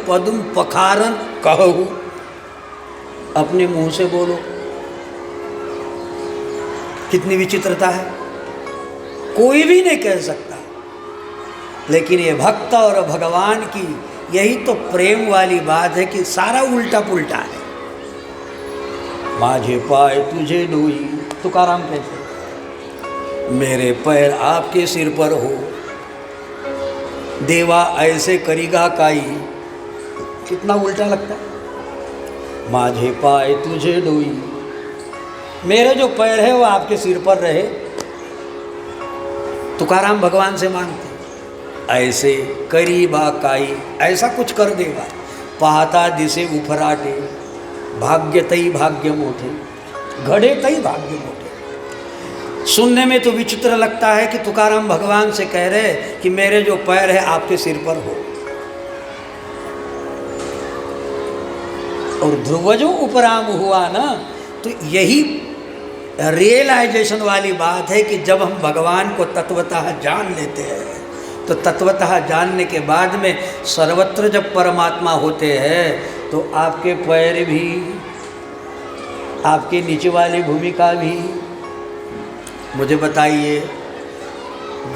पद्म पखारन कहू। अपने मुंह से बोलो, कितनी विचित्रता है, कोई भी नहीं कह सकता। लेकिन ये भक्त और भगवान की यही तो प्रेम वाली बात है कि सारा उल्टा पुल्टा है। माझे पाए तुझे डोई, तुकाराम कहते, मेरे पैर आपके सिर पर हो, देवा ऐसे करीगा काई। कितना उल्टा लगता है। माझे पाए तुझे डोई, मेरे जो पैर है वो आपके सिर पर रहे। तुकाराम भगवान से मांगते, ऐसे करीबा काई, ऐसा कुछ कर देगा। पाहता दिसे उफराटे, भाग्य तई भाग्य मोठे, घड़े तई भाग्य मोठे। सुनने में तो विचित्र लगता है कि तुकाराम भगवान से कह रहे कि मेरे जो पैर है आपके सिर पर हो। और ध्रुवजों उपराम हुआ ना, तो यही रियलाइजेशन वाली बात है कि जब हम भगवान को तत्वतः जान लेते हैं, तो तत्वतः जानने के बाद में सर्वत्र जब परमात्मा होते हैं तो आपके पैर भी, आपके नीचे वाली भूमिका भी। मुझे बताइए,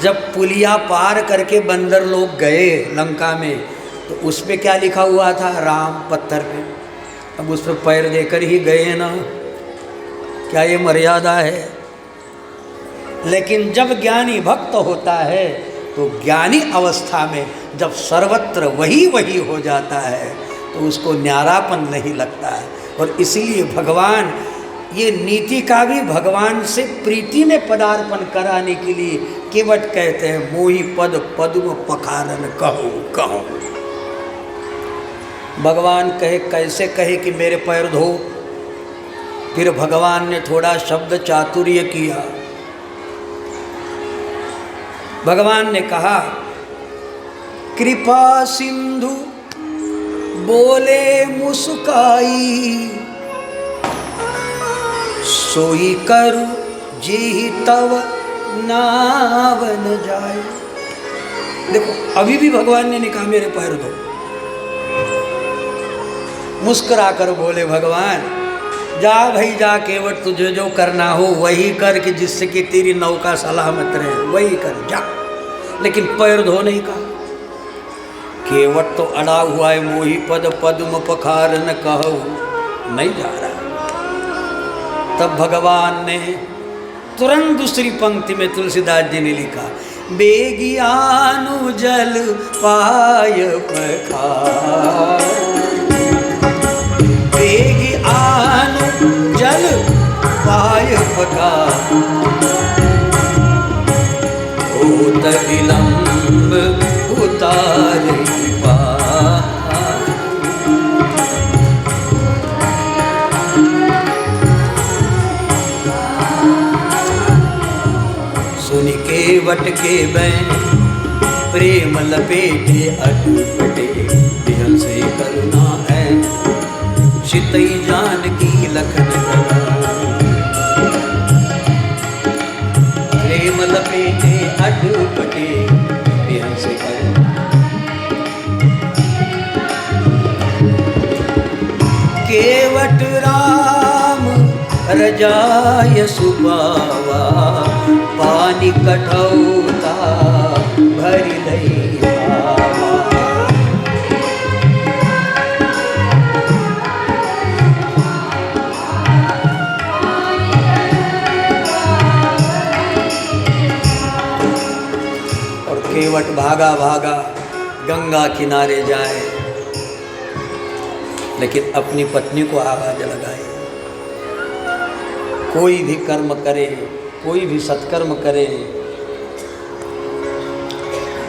जब पुलिया पार करके बंदर लोग गए लंका में, तो उस पे क्या लिखा हुआ था? राम, पत्थर पे। अब उस पर पैर देकर ही गए ना, क्या ये मर्यादा है? लेकिन जब ज्ञानी भक्त होता है तो ज्ञानी अवस्था में जब सर्वत्र वही वही हो जाता है तो उसको न्यारापन नहीं लगता है। और इसीलिए भगवान ये नीति का भी भगवान से प्रीति में पदार्पण कराने के लिए केवट कहते हैं, मोहि पद पद्म पखारन कहो कहो। भगवान कहे, कैसे कहे कि मेरे पैर धो? फिर भगवान ने थोड़ा शब्द चातुर्य किया। भगवान ने कहा, कृपा सिंधु बोले मुस्काई, सोई करु जी तव नावन जाए। देखो, अभी भी भगवान ने नहीं कहा मेरे पैर धो। मुस्कुरा कर बोले भगवान, जा भाई जा, केवट तुझे जो करना हो वही कर, कि जिससे कि तेरी नौका सलामत रहे वही कर, जा। लेकिन पैर धो नहीं कहा। केवट तो अड़ा हुआ है, मोहि पद पद्म पखारन कहू, नहीं जा रहा। तब भगवान ने तुरंत दूसरी पंक्ति में तुलसीदास जी ने लिखा, बेगियानु जल पाय पखार, बेगियानु जल पाय पखार, होत विलंब उतार पार। सुनि केवट के बैन प्रेम लपेटे अटपटे, बिहसे करुणा है चितई जानकी लखन कला। प्रेम लपेटे अटपटे, बिहसे करुणा। केवट राम रजाय सुबावा, पानी कठौता भरि दई आवा। और केवट भागा भागा गंगा किनारे जाए, लेकिन अपनी पत्नी को आवाज लगाए। कोई भी कर्म करे, कोई भी सत्कर्म करे,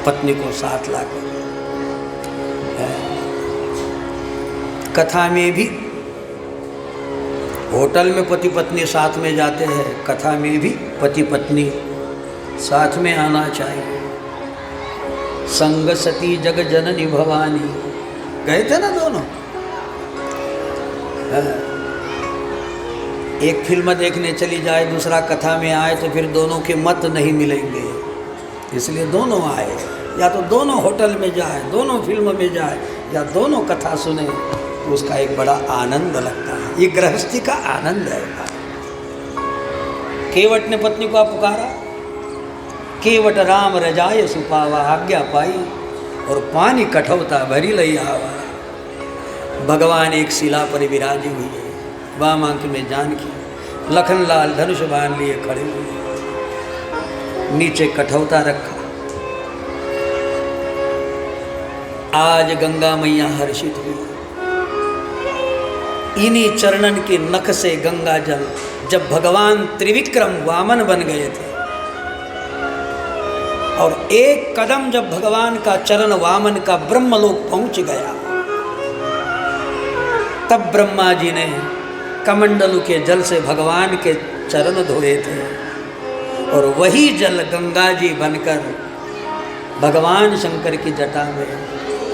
पत्नी को साथ लाकर। कथा में भी होटल में पति पत्नी साथ में जाते हैं, कथा में भी पति पत्नी साथ में आना चाहिए। संग सती जग जननी भवानी, गए थे ना दोनों। एक फिल्म देखने चली जाए, दूसरा कथा में आए, तो फिर दोनों के मत नहीं मिलेंगे। इसलिए दोनों आए, या तो दोनों होटल में जाए, दोनों फिल्म में जाए, या दोनों कथा सुने तो उसका एक बड़ा आनंद लगता है। ये गृहस्थी का आनंद है। केवट ने पत्नी को पुकारा, केवट राम रजाय सुपावा, आज्ञा पाई और पानी कठौता भरी लई आवा। भगवान एक शिला पर विराजी हुई है, वाम आंख में जानकी, लखनलाल धनुष बाण लिए खड़े हुए, नीचे कठौता रखा। आज गंगा मैया हर्षित हुई। इन्हीं चरणन के नख से गंगा जल, जब भगवान त्रिविक्रम वामन बन गए थे और एक कदम जब भगवान का चरण वामन का ब्रह्मलोक पहुंच गया, तब ब्रह्मा जी ने कमंडलू के जल से भगवान के चरण धोए थे और वही जल गंगा जी बनकर भगवान शंकर की जटा में,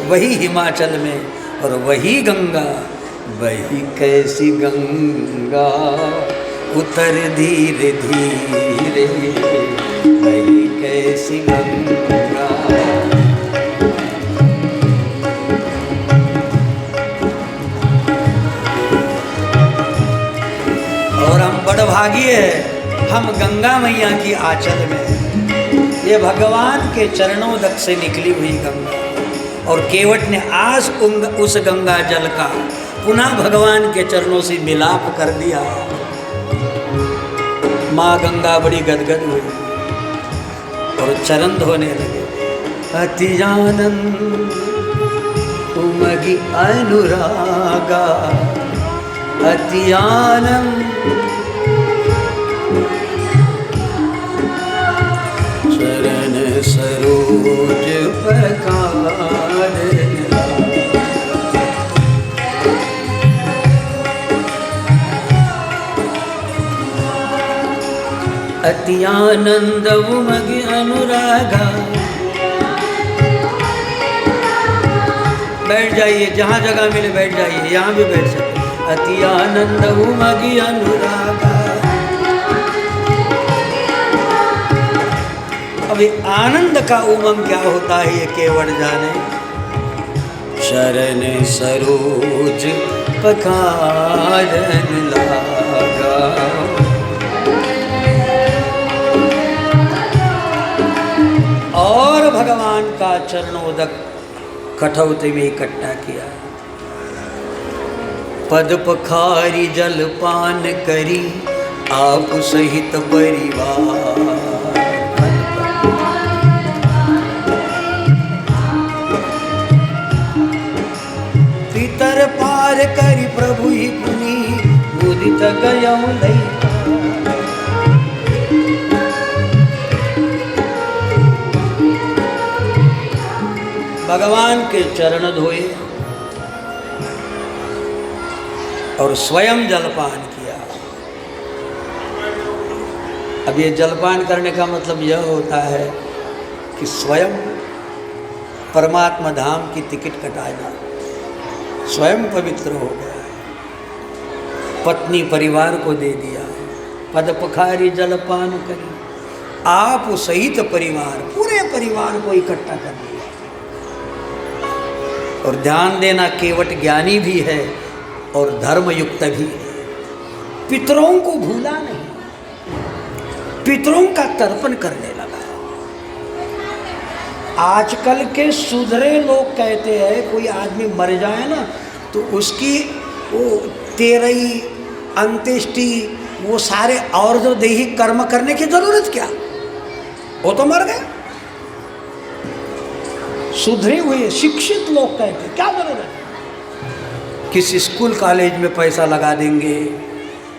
वही हिमाचल में, और वही गंगा, वही कैसी गंगा उतर धीरे धीरे, वही कैसी गंगा। और हम बड़भागी है, हम गंगा मैया की आंचल में, ये भगवान के चरणों तक से निकली हुई गंगा। और केवट ने आज उस गंगा जल का पुनः भगवान के चरणों से मिलाप कर दिया। माँ गंगा बड़ी गदगद हुई और चरण धोने लगे। अति आनंद उमगी अनुरागा, अति आनंद चरण सरोज पकार, अति आनंद उमगी अनुरागा। बैठ जाइए, जहाँ जगह मिले बैठ जाइए, यहाँ भी बैठ सकते। अति आनंद उमगी अनुरागा। अभी आनंद का उमंग क्या होता है ये केवट जाने। शरण सरोज पखारन लागा, और भगवान का चरणोदक कठौते में इकट्ठा किया। पद पखारी जल पान करी आप सहित परिवार, पितर पार करी प्रभु ही पुनि मुदित गयौ लई। भगवान के चरण धोए और स्वयं जलपान किया। अब ये जलपान करने का मतलब यह होता है कि स्वयं परमात्मा धाम की टिकट कटाया, स्वयं पवित्र हो गया, पत्नी परिवार को दे दिया। पद पखारी जलपान करी आप सहित परिवार, पूरे परिवार को इकट्ठा कर दिया। और ध्यान देना, केवट ज्ञानी भी है और धर्मयुक्त भी है। पितरों को भूला नहीं, पितरों का तर्पण करने लगा। आजकल के सुधरे लोग कहते हैं कोई आदमी मर जाए ना तो उसकी वो तेरही अंत्येष्टि वो सारे और जो दैहिक कर्म करने की जरूरत क्या, वो तो मर गए। सुधरे हुए शिक्षित लोग कहते हैं क्या जरूरत है, किसी स्कूल कॉलेज में पैसा लगा देंगे।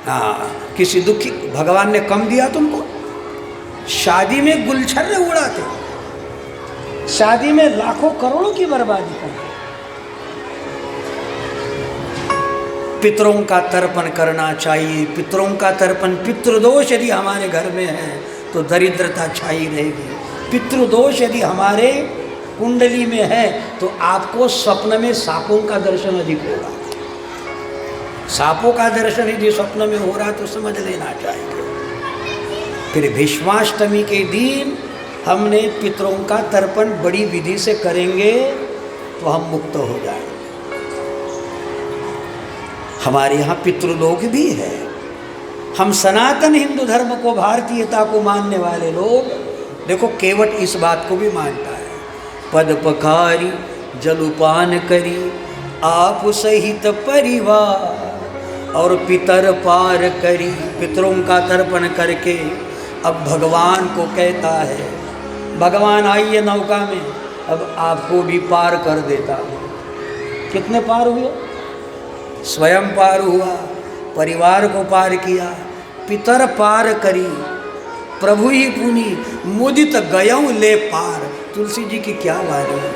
हाँ, किसी दुखी, भगवान ने कम दिया तुमको, शादी में गुलछर्रे उड़ाते, शादी में लाखों करोड़ों की बर्बादी करते। पितरों का तर्पण करना चाहिए। पितरों का तर्पण, पितृदोष यदि हमारे घर में है तो दरिद्रता छाई रहेगी। पितृदोष यदि हमारे कुंडली में है तो आपको स्वप्न में सांपों का दर्शन अधिक होगा। सांपों का दर्शन यदि स्वप्न में हो रहा तो समझ लेना चाहिए। फिर भीष्माष्टमी के दिन हमने पितरों का तर्पण बड़ी विधि से करेंगे तो हम मुक्त हो जाएंगे। हमारे यहाँ पितृलोक भी है। हम सनातन हिंदू धर्म को, भारतीयता को मानने वाले लोग देखो केवट इस बात को भी मानता है, पद पखारी जलुपान करी आप सहित परिवार और पितर पार करी। पितरों का तर्पण करके अब भगवान को कहता है, भगवान आइए नौका में, अब आपको भी पार कर देता हूँ। कितने पार हुए? स्वयं पार हुआ, परिवार को पार किया, पितर पार करी, प्रभु ही पुनि मुदित गयऊं ले पार। तुलसी जी की क्या वाणी है।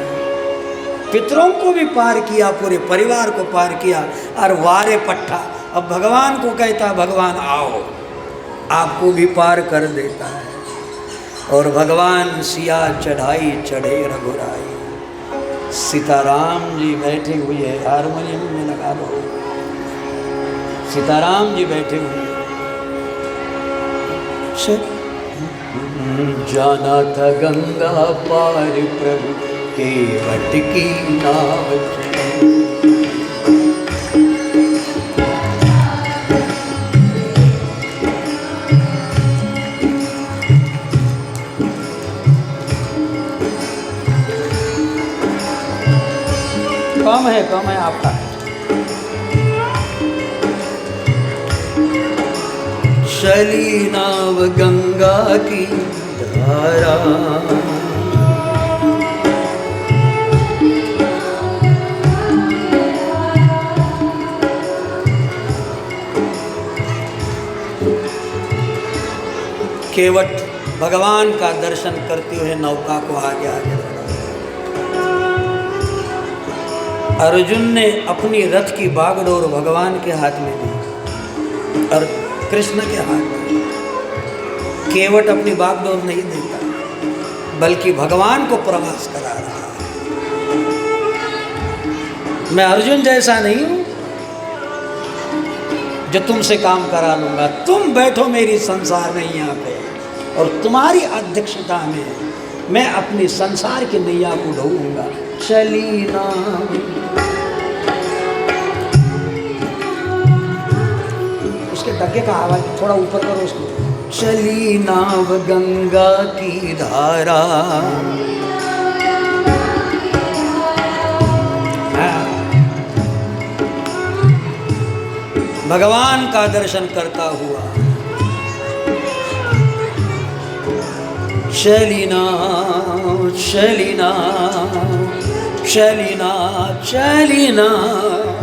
पितरों को भी पार किया, पूरे परिवार को पार किया, और वारे पट्टा अब भगवान को कहता, भगवान आओ, आपको भी पार कर देता है। और भगवान सिया चढ़ाई चढ़े रघुराई। सीताराम जी बैठे हुए हैं, हारमोनियम में लगा दो, सीताराम जी बैठे हुए हैं। जाना था गंगा पार प्रभु केवट की नाव चली। कम है आपका। चली नाव गंगा की धारा, केवट भगवान का दर्शन करते हुए नौका को आगे आगे बढ़ा। अर्जुन ने अपनी रथ की बागडोर भगवान के हाथ में दी और कृष्ण के हाथ में। केवट अपनी बागडोर नहीं देता, बल्कि भगवान को प्रवास करा रहा है। मैं अर्जुन जैसा नहीं हूं जो तुमसे काम करा लूंगा, तुम बैठो मेरी संसार में यहाँ पे, और तुम्हारी अध्यक्षता में मैं अपनी संसार की नैया को ढोऊंगा। चली नाव, उसके डगे का आवाज थोड़ा ऊपर करो उसको। चली नाव गंगा की धारा, भगवान का दर्शन करता हुआ चली नाव, चली नाव, चली नाव, चली नाव।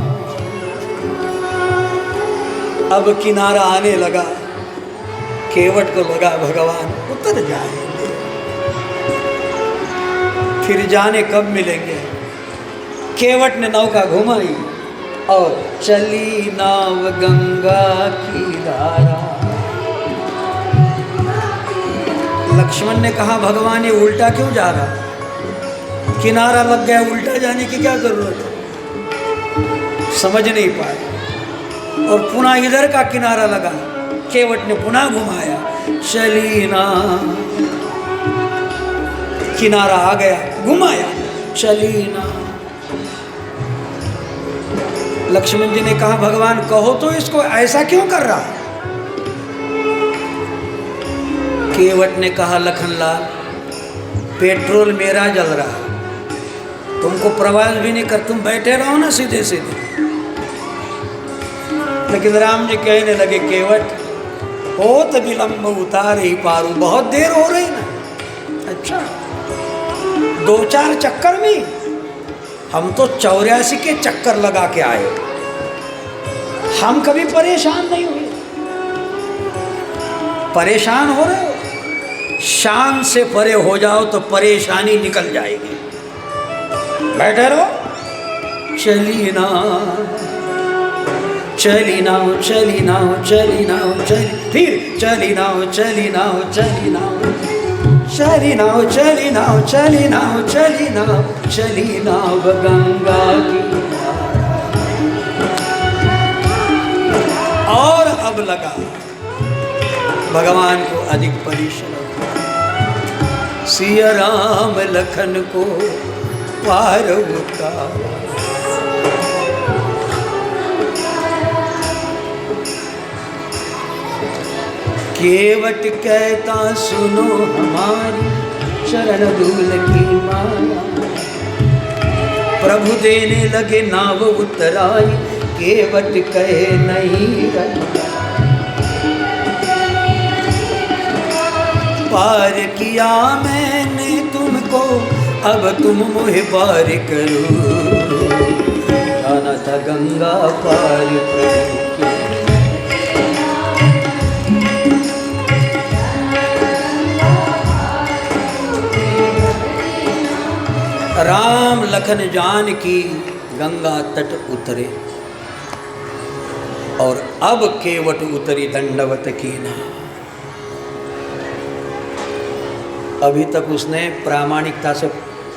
अब किनारा आने लगा, केवट को लगा भगवान उतर जाएंगे, फिर जाने कब मिलेंगे। केवट ने नौका घुमाई और चली नाव गंगा की धारा। लक्ष्मण ने कहा, भगवान ये उल्टा क्यों जा रहा? किनारा लग गया, उल्टा जाने की क्या जरूरत है? समझ नहीं पाए और पुनः इधर का किनारा लगा। केवट ने पुनः घुमाया, चली ना, किनारा आ गया, घुमाया, चली ना। लक्ष्मण जी ने कहा, भगवान कहो तो इसको ऐसा क्यों कर रहा? केवट ने कहा, लखनलाल पेट्रोल मेरा जल रहा, तुमको प्रवास भी नहीं कर, तुम बैठे रहो ना सीधे सीधे। लेकिन राम जी कहने लगे, केवट हो तो विलंब उतार ही पारू, बहुत देर हो रही ना। अच्छा, 2-4 चक्कर में हम तो 84 के चक्कर लगा के आए, हम कभी परेशान नहीं हुए। परेशान हो रहे हो, शान से परे हो जाओ तो परेशानी निकल जाएगी। बैठे रहो, चली ना, चली नाओ, चली नाओ, चली नाओ, चली, फिर चली नाओ, चली नाओ, चली नाओ, चली नाओ, चली नाओ, चली नाओ, चली नाओ, चली नाओ गंगा की धारा। और अब लगा भगवान को अधिक परिश्रम, सिया राम लखन को पार उतारा। केवट कहता सुनो हमारी चरण धूल की माया। प्रभु देने लगे नाव उतराई, केवट कहे नहीं रहा। पार किया मैंने तुमको, अब तुम मुझे पार करो। जाना था गंगा पार करो। राम लखन जान की गंगा तट उतरे, और अब केवट उतरी दंडवत कीना। अभी तक उसने प्रामाणिकता से,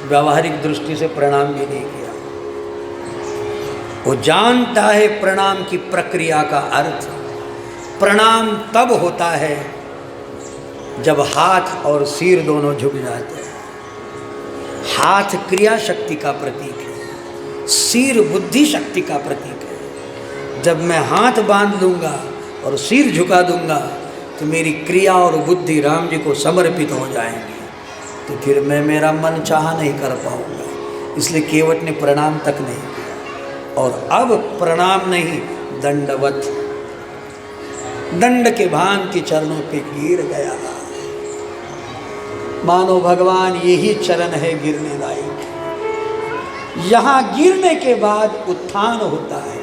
व्यावहारिक दृष्टि से प्रणाम भी नहीं किया। वो जानता है प्रणाम की प्रक्रिया का अर्थ। प्रणाम तब होता है जब हाथ और सिर दोनों झुक जाते हैं। हाथ क्रिया शक्ति का प्रतीक है, सिर बुद्धि शक्ति का प्रतीक है। जब मैं हाथ बांध लूँगा और सिर झुका दूंगा तो मेरी क्रिया और बुद्धि राम जी को समर्पित हो जाएंगी, तो फिर मैं मेरा मन चाह नहीं कर पाऊंगा। इसलिए केवट ने प्रणाम तक नहीं किया। और अब प्रणाम नहीं, दंडवत, दंड के भान के चरणों पे गिर गया। मानो भगवान यही चरण है गिरने लायक। यहाँ गिरने के बाद उत्थान होता है,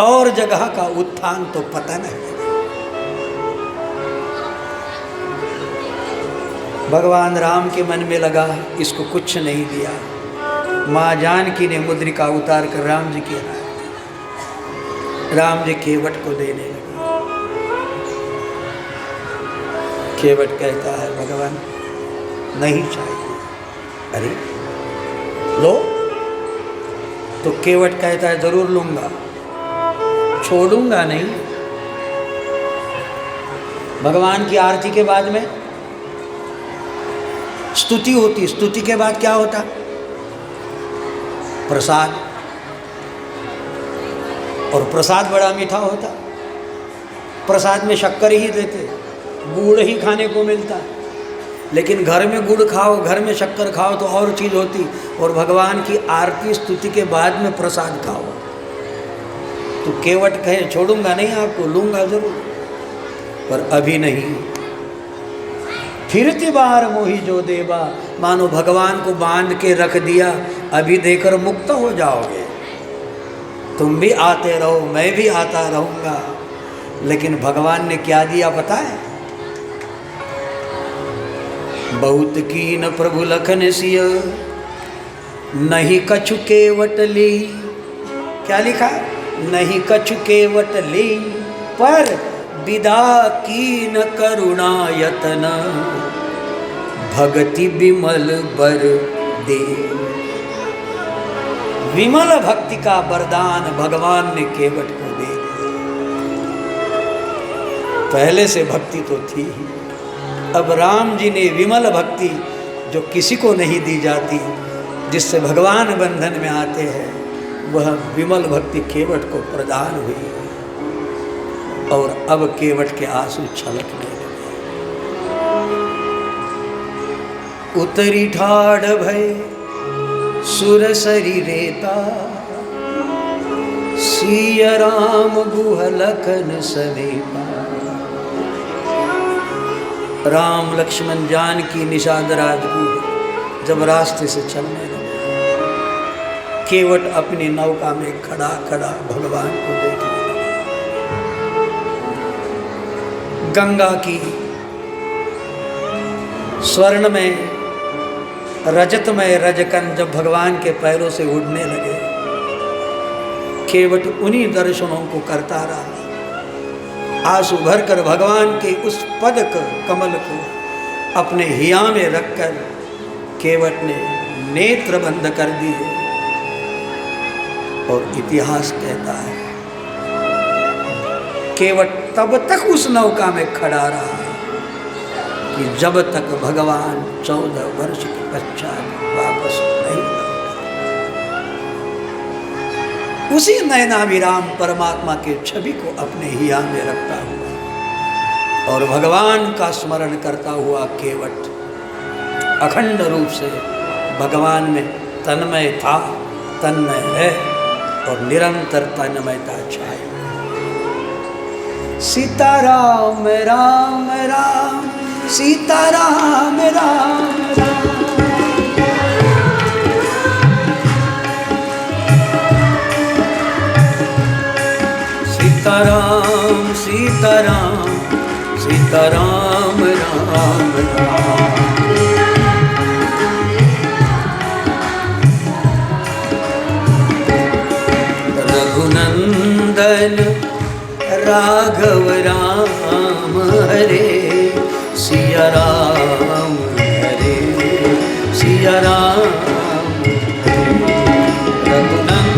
और जगह का उत्थान तो पतन है। भगवान राम के मन में लगा इसको कुछ नहीं दिया। माँ जानकी ने मुद्रिका उतार कर राम जी के हाथ, राम जी केवट को देने लगे। केवट कहता है भगवान नहीं चाहिए। अरे लो, तो केवट कहता है जरूर लूंगा, छोड़ूंगा नहीं। भगवान की आरती के बाद में स्तुति होती, स्तुति के बाद क्या होता? प्रसाद। और प्रसाद बड़ा मीठा होता। प्रसाद में शक्कर ही देते, गुड़ ही खाने को मिलता। लेकिन घर में गुड़ खाओ, घर में शक्कर खाओ तो और चीज़ होती। और भगवान की आरती स्तुति के बाद में प्रसाद खाओ। तो केवट कहे छोड़ूंगा नहीं आपको, लूंगा जरूर, पर अभी नहीं। फिरती बार मोही जो देवा, मानो भगवान को बांध के रख दिया, अभी देकर मुक्त हो जाओगे। तुम भी आते रहो, मैं भी आता रहूँगा। लेकिन भगवान ने क्या दिया पता है? बहुत कीन प्रभु लखन सिय, नहीं कछु केवट ली। क्या लिखा? नहीं कछु केवट ली, पर विदा कीन करुणा यतन, भगति विमल बर दे। विमल भक्ति का वरदान भगवान ने केवट को दे दिया। पहले से भक्ति तो थी ही, अब राम जी ने विमल भक्ति जो किसी को नहीं दी जाती, जिससे भगवान बंधन में आते हैं, वह विमल भक्ति केवट को प्रदान हुई। और अब केवट के आंसू छलकने लगे। उतरी ठाढ़ भय सुरसरी रेता, सिया राम गुह लखन समेता। राम लक्ष्मण जानकी निषाद राजगुह जब रास्ते से चलने लगे, केवट अपनी नौका में खड़ा खड़ा भगवान को देखने लगा। गंगा की स्वर्ण में रजतमय रजकन जब भगवान के पैरों से उड़ने लगे, केवट उन्हीं दर्शनों को करता रहा। आंसू भरकर भगवान के उस पद कमल को अपने हिया में रखकर केवट ने नेत्र बंद कर दिए। और इतिहास कहता है केवट तब तक उस नौका में खड़ा रहा कि जब तक भगवान 14 वर्ष के पश्चात वापस नहीं लौटा। उसी नयनाभिराम परमात्मा के छवि को अपने हिया में रखता हुआ और भगवान का स्मरण करता हुआ केवट अखंड रूप से भगवान में तन्मय था, तन्मय है और निरंतर तन्मयता छाई। सीताराम राम राम सीताराम राम राम। सीताराम सीताराम सीताराम राम राम। रघुनंदन राघव राम हरे सिया राम हरे सिया राम। रघुनंदन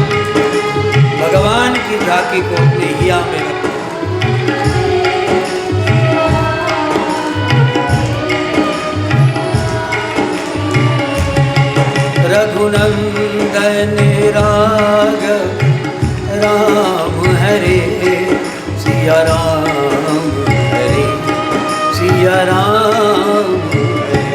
भगवान की झांकी को अपने हिया में रखो। रघुनंदन राघव राम हरे सिया राम हरे सिया राम हरे।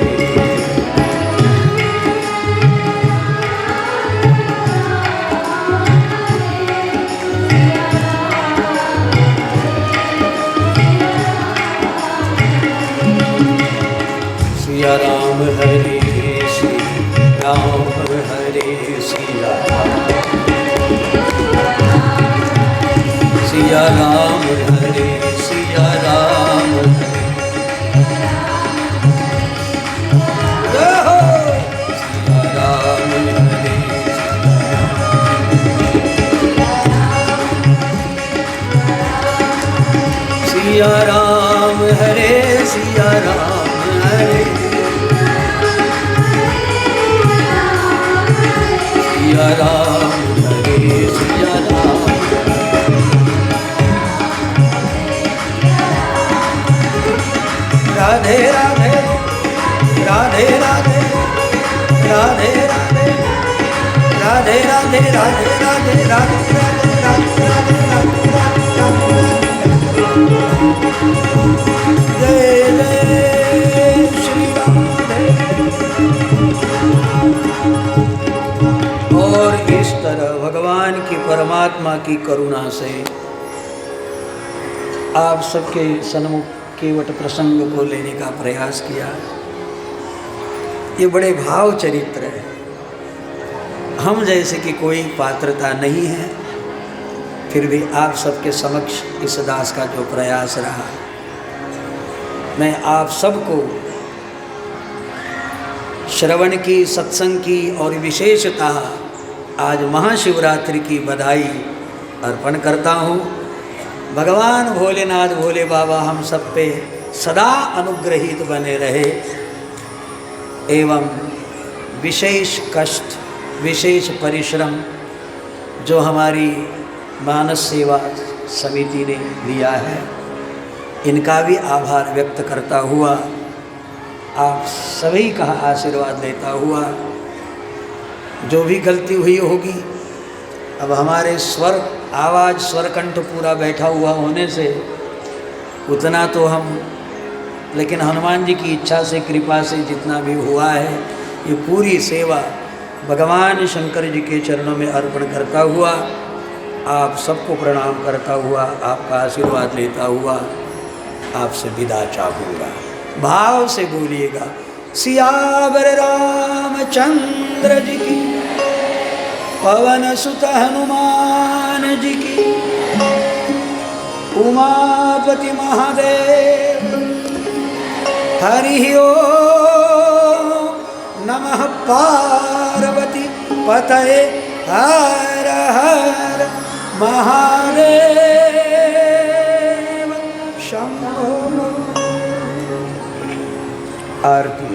सिया राम हरे सिया राम हरे सिया सिया राम हरे सिया राम हरे। सिया राम हरे सिया राम हरे सिया राम हरे सिया राम हरे सिया राम। राधे राधे राधे राधे राधे राधे राधे राधे राधे राधे राधे जय जय श्री राधे। और इस तरह भगवान की परमात्मा की करुणा से आप सबके सन्मुख केवट प्रसंग को लेने का प्रयास किया। ये बड़े भाव चरित्र है। हम जैसे कि कोई पात्रता नहीं है, फिर भी आप सबके समक्ष इस दास का जो प्रयास रहा, मैं आप सबको श्रवण की, सत्संग की और विशेषतः आज महाशिवरात्रि की बधाई अर्पण करता हूँ। भगवान भोलेनाथ भोले बाबा हम सब पे सदा अनुग्रहित बने रहे एवं विशेष कष्ट, विशेष परिश्रम जो हमारी मानस सेवा समिति ने लिया है, इनका भी आभार व्यक्त करता हुआ आप सभी का आशीर्वाद लेता हुआ, जो भी गलती हुई होगी, अब हमारे स्वर आवाज़ स्वरकंठ पूरा बैठा हुआ होने से उतना तो हम, लेकिन हनुमान जी की इच्छा से, कृपा से जितना भी हुआ है, ये पूरी सेवा भगवान शंकर जी के चरणों में अर्पण करता हुआ, आप सबको प्रणाम करता हुआ, आपका आशीर्वाद लेता हुआ आपसे विदा चाहूँगा। भाव से बोलिएगा सियावर रामचंद्र जी की, पवन सुत हनुमान जी की, उमापति महादेव हरि ओम नमः पार्वती पतये हर हर महादेव शंभो। आरती।